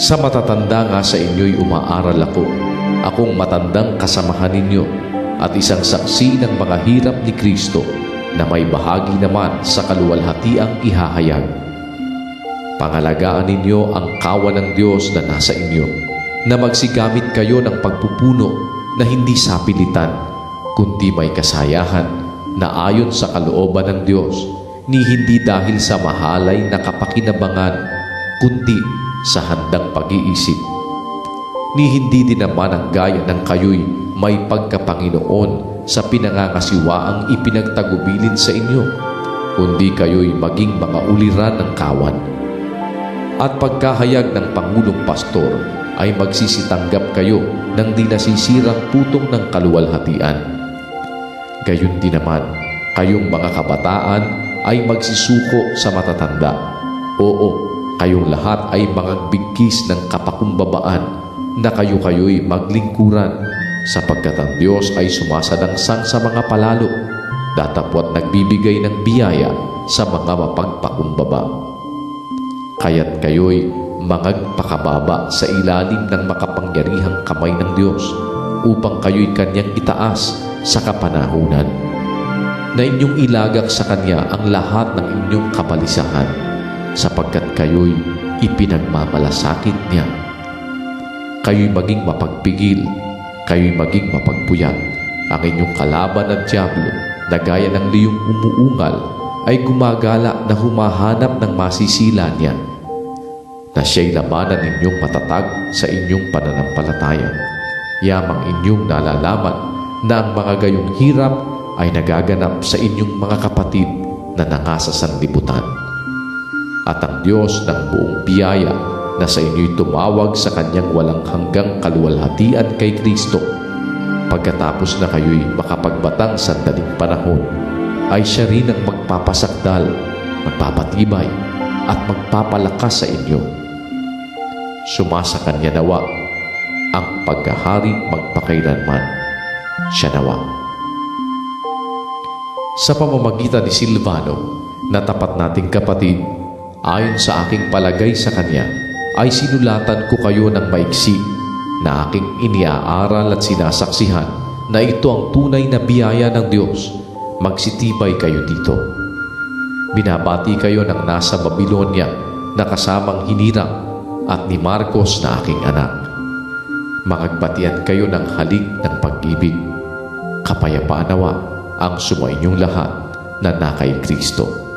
Sa matatanda nga sa inyo'y umaaral ako, akong matandang kasamahan ninyo at isang saksi ng mga hirap ni Kristo na may bahagi naman sa kaluwalhatiang ihahayag. Pangalagaan ninyo ang kawan ng Diyos na nasa inyo, na magsigamit kayo ng pagpupuno na hindi sapilitan, kundi may kasayahan na ayon sa kalooban ng Diyos, ni hindi dahil sa mahalay na kapakinabangan, kundi sa handang pag-iisip. Ni hindi din naman ang gaya ng kayo'y may pagkapanginoon sa pinangangasiwaang ipinagtagubilin sa inyo, kundi kayo'y maging mga uliran ng kawan. At pagkahayag ng Pangulong Pastor ay magsisitanggap kayo ng di nasisirang putong ng kaluwalhatian. Gayon din naman, kayong mga kabataan ay magsisuko sa matatanda. Oo, kayong lahat ay magbigkis ng kapakumbabaan na kayo-kayo'y maglingkuran, sapagkat ang Diyos ay sumasadangsang sa mga palalo, datapwat nagbibigay ng biyaya sa mga mapagpakumbaba. Kaya't kayo'y magpakababa sa ilalim ng makapangyarihang kamay ng Diyos, upang kayo'y Kanyang itaas sa kapanahunan, na inyong ilagak sa Kanya ang lahat ng inyong kabalisahan, sapagkat kayo'y ipinagmamalasakit niya. Kayo'y maging mapagpigil, kayo'y maging mapagpuyat. Ang inyong kalaban ng Diablo, na gaya ng liyong umuungal, ay gumagala na humahanap ng masisila niya, na siya'y labanan ninyong matatag sa inyong pananampalataya. Yamang inyong nalalaman na ang mga gayong hirap ay nagaganap sa inyong mga kapatid na nangasa sanlibutan. At ang Diyos ng buong biyaya na sa inyo'y tumawag sa Kanyang walang hanggang kaluwalhatian kay Kristo, pagkatapos na kayo'y makapagbatang sandaling panahon, ay siya rin ang magpapasakdal, magpapatibay, at magpapalakas sa inyo. Sumasa Kanya nawa ang paghahari magpakailanman. Siya nawa. Sa pamamagitan ni Silvano, na tapat nating kapatid, ayon sa aking palagay sa kanya, ay sinulatan ko kayo ng maiksi na aking iniaaral at sinasaksihan na ito ang tunay na biyaya ng Diyos. Magsitibay kayo dito. Binabati kayo ng nasa Babilonia na kasamang hinirang at ni Marcos na aking anak. Magbatian kayo ng halik ng pag-ibig. Kapayapaan nawa ang sumainyong lahat na na kay Kristo.